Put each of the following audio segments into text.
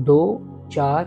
2, 4,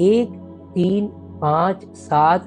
1, 3, 5, 7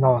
9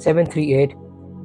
738,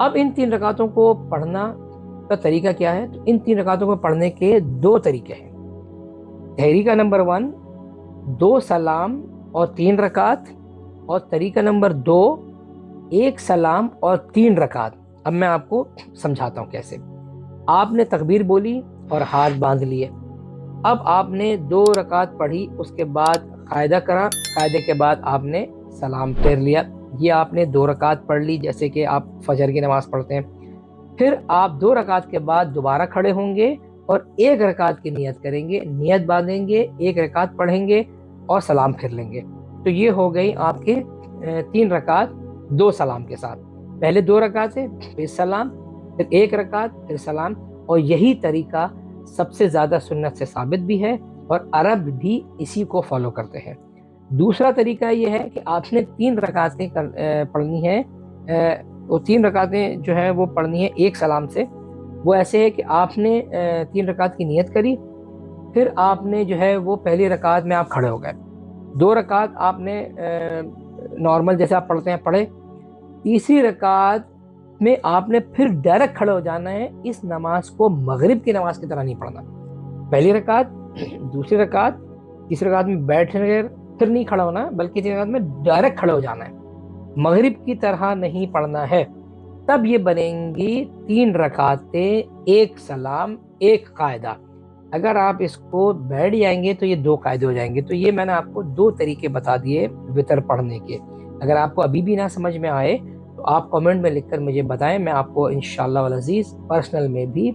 اب ان 3 رکعتوں کو پڑھنا کا طریقہ کیا ہے؟ تو ان 3 رکعتوں کو پڑھنے کے 2 طریقے ہیں۔ طریقہ نمبر 1 2 سلام اور 3 رکعت، اور طریقہ نمبر 2 1 سلام اور 3 رکعت۔ اب میں آپ کو سمجھاتا ہوں کیسے۔ آپ نے تکبیر بولی اور ہاتھ باندھ لیے، اب آپ نے 2 رکعت پڑھی، اس کے بعد قاعدہ کرا، قاعدے کے بعد آپ نے سلام پھیر لیا۔ یہ آپ نے 2 رکعت پڑھ لی جیسے کہ آپ فجر کی نماز پڑھتے ہیں۔ پھر آپ 2 رکعت کے بعد دوبارہ کھڑے ہوں گے اور 1 رکعت کی نیت کریں گے، نیت باندھیں گے، 1 رکعت پڑھیں گے اور سلام پھیر لیں گے۔ تو یہ ہو گئی آپ کے 3 رکعت 2 سلام کے ساتھ۔ پہلے 2 رکعت ہے، پھر سلام، پھر 1 رکعت، پھر سلام۔ اور یہی طریقہ سب سے زیادہ سنت سے ثابت بھی ہے اور عرب بھی اسی کو فالو کرتے ہیں۔ دوسرا طریقہ یہ ہے کہ آپ نے 3 رکعتیں پڑھنی ہیں، وہ 3 رکعتیں جو ہیں وہ پڑھنی ہیں 1 سلام سے۔ وہ ایسے ہے کہ آپ نے 3 رکعت کی نیت کری، پھر آپ نے جو ہے وہ پہلی رکعت میں آپ کھڑے ہو گئے، 2 رکعت آپ نے نارمل جیسے آپ پڑھتے ہیں پڑھے، تیسری رکعت میں آپ نے پھر ڈائریکٹ کھڑے ہو جانا ہے۔ اس نماز کو مغرب کی نماز کی طرح نہیں پڑھنا۔ پہلی رکعت، دوسری رکعت، تیسری رکعت میں بیٹھ کر پھر نہیں کھڑا ہونا، بلکہ تیسری رکعت میں ڈائریکٹ کھڑے ہو جانا ہے، مغرب کی طرح نہیں پڑھنا ہے۔ تب یہ بنیں گی 3 رکعتیں 1 سلام 1 قاعدہ۔ اگر آپ اس کو بیٹھ جائیں گے تو یہ 2 قاعدے ہو جائیں گے۔ تو یہ میں نے آپ کو 2 طریقے بتا دیے وتر پڑھنے کے۔ اگر آپ کو ابھی بھی نہ سمجھ میں آئے تو آپ کامنٹ میں لکھ کر مجھے بتائیں، میں آپ کو انشاءاللہ والعزیز پرسنل میں بھی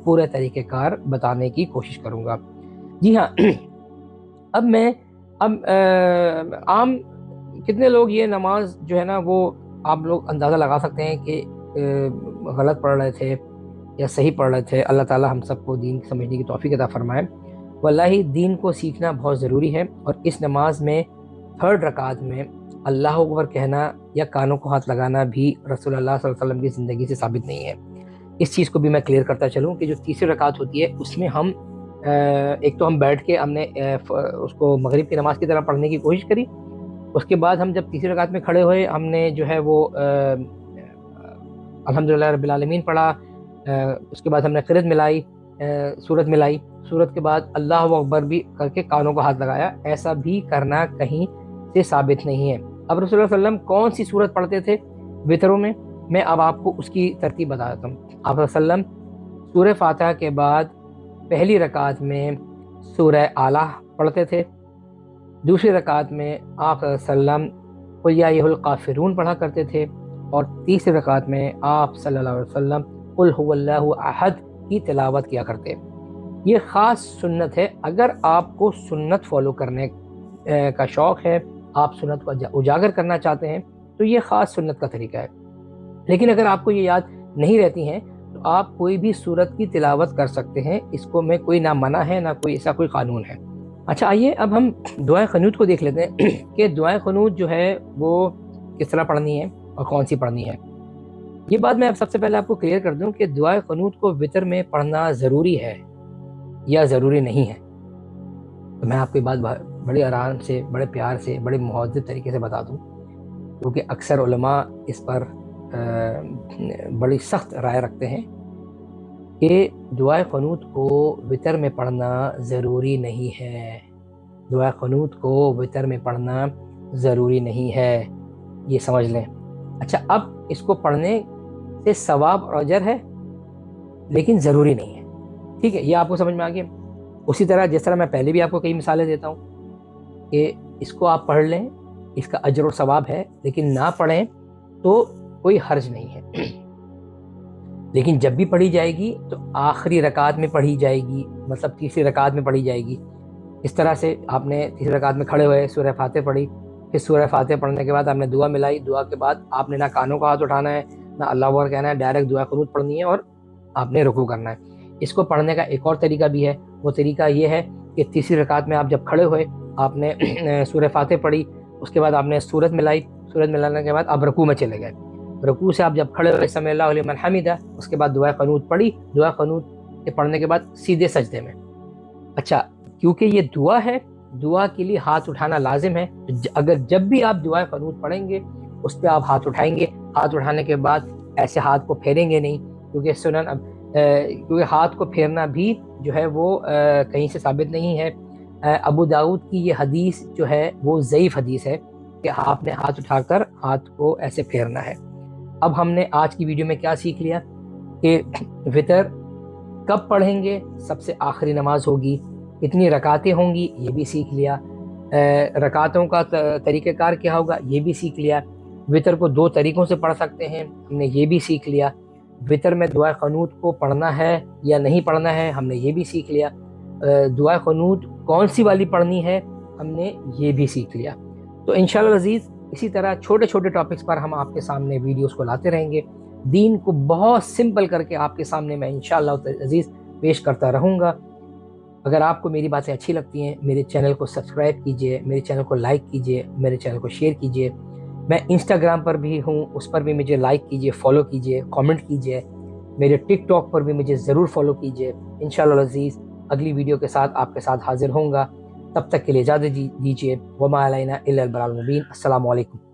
پورے طریقہ کار بتانے کی کوشش کروں گا۔ جی ہاں، اب عام کتنے لوگ یہ نماز جو ہے نا وہ آپ لوگ اندازہ لگا سکتے ہیں کہ غلط پڑھ رہے تھے یا صحیح پڑھ رہے تھے۔ اللہ تعالی ہم سب کو دین سمجھنے کی توفیق عطا فرمائے۔ واللہ دین کو سیکھنا بہت ضروری ہے، اور اس نماز میں 3rd رکعت میں اللہ اکبر کہنا یا کانوں کو ہاتھ لگانا بھی رسول اللہ صلی اللہ علیہ وسلم کی زندگی سے ثابت نہیں ہے۔ اس چیز کو بھی میں کلیئر کرتا چلوں کہ جو تیسری رکعت ہوتی ہے اس میں ہم ایک تو ہم بیٹھ کے ہم نے اس کو مغرب کی نماز کی طرح پڑھنے کی کوشش کری، اس کے بعد ہم جب تیسری رکعت میں کھڑے ہوئے ہم نے جو ہے وہ الحمدللہ رب العالمین پڑھا، اس کے بعد ہم نے قرأت ملائی، سورت ملائی، سورت کے بعد اللہ اکبر بھی کر کے کانوں کو ہاتھ لگایا۔ ایسا بھی کرنا کہیں سے ثابت نہیں ہے۔ اب رسول اللہ صلی اللہ علیہ وسلم کون سی سورت پڑھتے تھے وتروں میں اب آپ کو اس کی ترتیب بتا دیتا ہوں۔ آپ صلی اللہ علیہ وسلم سورہ فاتحہ کے بعد پہلی رکعت میں سورہ اعلیٰ پڑھتے تھے، دوسری رکعت میں آپ صلی اللہ علیہ وسلم قل یا ایھا الکافرون پڑھا کرتے تھے، اور تیسری رکعت میں آپ صلی اللہ علیہ وسلم قل ھو اللہ احد کی تلاوت کیا کرتے۔ یہ خاص سنت ہے۔ اگر آپ کو سنت فالو کرنے کا شوق ہے، آپ سنت کو اجاگر کرنا چاہتے ہیں، تو یہ خاص سنت کا طریقہ ہے۔ لیکن اگر آپ کو یہ یاد نہیں رہتی ہیں تو آپ کوئی بھی سورت کی تلاوت کر سکتے ہیں، اس کو میں کوئی نہ منع ہے نہ کوئی ایسا کوئی قانون ہے۔ اچھا آئیے اب ہم دعائے قنوت کو دیکھ لیتے ہیں کہ دعائے قنوت جو ہے وہ کس طرح پڑھنی ہے اور کون سی پڑھنی ہے۔ یہ بات میں سب سے پہلے آپ کو کلیئر کر دوں کہ دعائے قنوت کو وتر میں پڑھنا ضروری ہے یا ضروری نہیں ہے۔ تو میں آپ کو یہ بات بڑے آرام سے، بڑے پیار سے، بڑے مہذب طریقے سے بتا دوں، کیونکہ اکثر علماء اس پر بڑی سخت رائے رکھتے ہیں کہ دعائے قنوت کو وتر میں پڑھنا ضروری نہیں ہے۔ دعائے قنوت کو وتر میں پڑھنا ضروری نہیں ہے، یہ سمجھ لیں۔ اچھا، اب اس کو پڑھنے سے ثواب اور اجر ہے لیکن ضروری نہیں ہے، ٹھیک ہے؟ یہ آپ کو سمجھ میں آ گیا۔ اسی طرح جس طرح میں پہلے بھی آپ کو کئی مثالیں دیتا ہوں کہ اس کو آپ پڑھ لیں، اس کا اجر و ثواب ہے، لیکن نہ پڑھیں تو کوئی حرج نہیں ہے۔ لیکن جب بھی پڑھی جائے گی تو آخری رکعت میں پڑھی جائے گی، مطلب تیسری رکعت میں پڑھی جائے گی۔ اس طرح سے آپ نے تیسری رکعت میں کھڑے ہوئے، سورہ فاتحہ پڑھی، پھر سورہ فاتحہ پڑھنے کے بعد آپ نے دعا ملائی، دعا کے بعد آپ نے نہ کانوں کا ہاتھ اٹھانا ہے نہ اللہ اکبر کہنا ہے، ڈائریکٹ دعا قنوت پڑھنی ہے اور آپ نے رکوع کرنا ہے۔ اس کو پڑھنے کا ایک اور طریقہ بھی ہے، وہ طریقہ یہ ہے کہ تیسری رکعت میں آپ جب کھڑے ہوئے آپ نے سورہ فاتحہ پڑھی، اس کے بعد آپ نے سورت ملائی، سورت ملانے کے بعد آپ رکوع میں چلے گئے۔ رکوع سے آپ جب کھڑے ہوئے سمع اللہ لمن حمدہ، اس کے بعد دعائے قنوت پڑھی، دعائے قنوت کے پڑھنے کے بعد سیدھے سجدے میں۔ اچھا، کیونکہ یہ دعا ہے، دعا کے لیے ہاتھ اٹھانا لازم ہے۔ اگر جب بھی آپ دعائے قنوت پڑھیں گے اس پہ آپ ہاتھ اٹھائیں گے، ہاتھ اٹھانے کے بعد ایسے ہاتھ کو پھیریں گے نہیں، کیونکہ کیونکہ ہاتھ کو پھیرنا بھی جو ہے وہ کہیں سے ثابت نہیں ہے۔ ابو داؤد کی یہ حدیث جو ہے وہ ضعیف حدیث ہے کہ آپ نے ہاتھ اٹھا کر ہاتھ کو ایسے پھیرنا ہے۔ اب ہم نے آج کی ویڈیو میں کیا سیکھ لیا کہ وطر کب پڑھیں گے، سب سے آخری نماز ہوگی، اتنی رکعتیں ہوں گی، یہ بھی سیکھ لیا۔ رکعتوں کا طریقہ کار کیا ہوگا، یہ بھی سیکھ لیا۔ وطر کو 2 طریقوں سے پڑھ سکتے ہیں، ہم نے یہ بھی سیکھ لیا۔ وطر میں دعائے قنوت کو پڑھنا ہے یا نہیں پڑھنا ہے، ہم نے یہ بھی سیکھ لیا۔ دعائے قنوت کون سی والی پڑھنی ہے، ہم نے یہ بھی سیکھ لیا۔ تو انشاءاللہ عزیز اسی طرح چھوٹے چھوٹے ٹاپکس پر ہم آپ کے سامنے ویڈیوز کو لاتے رہیں گے۔ دین کو بہت سمپل کر کے آپ کے سامنے میں انشاءاللہ عزیز پیش کرتا رہوں گا۔ اگر آپ کو میری باتیں اچھی لگتی ہیں، میرے چینل کو سبسکرائب کیجئے، میرے چینل کو لائک کیجئے، میرے چینل کو شیئر کیجئے۔ میں انسٹاگرام پر بھی ہوں، اس پر بھی مجھے لائک کیجئے، فالو کیجئے، کامنٹ کیجئے۔ میرے ٹک ٹاک پر بھی مجھے ضرور فالو کیجئے۔ انشاءاللہ عزیز اگلی ویڈیو کے ساتھ آپ کے ساتھ حاضر ہوں گا، تب تک کے لیے اجازت دیجئے۔ وما علینا الا البلاغ المبین۔ السلام علیکم۔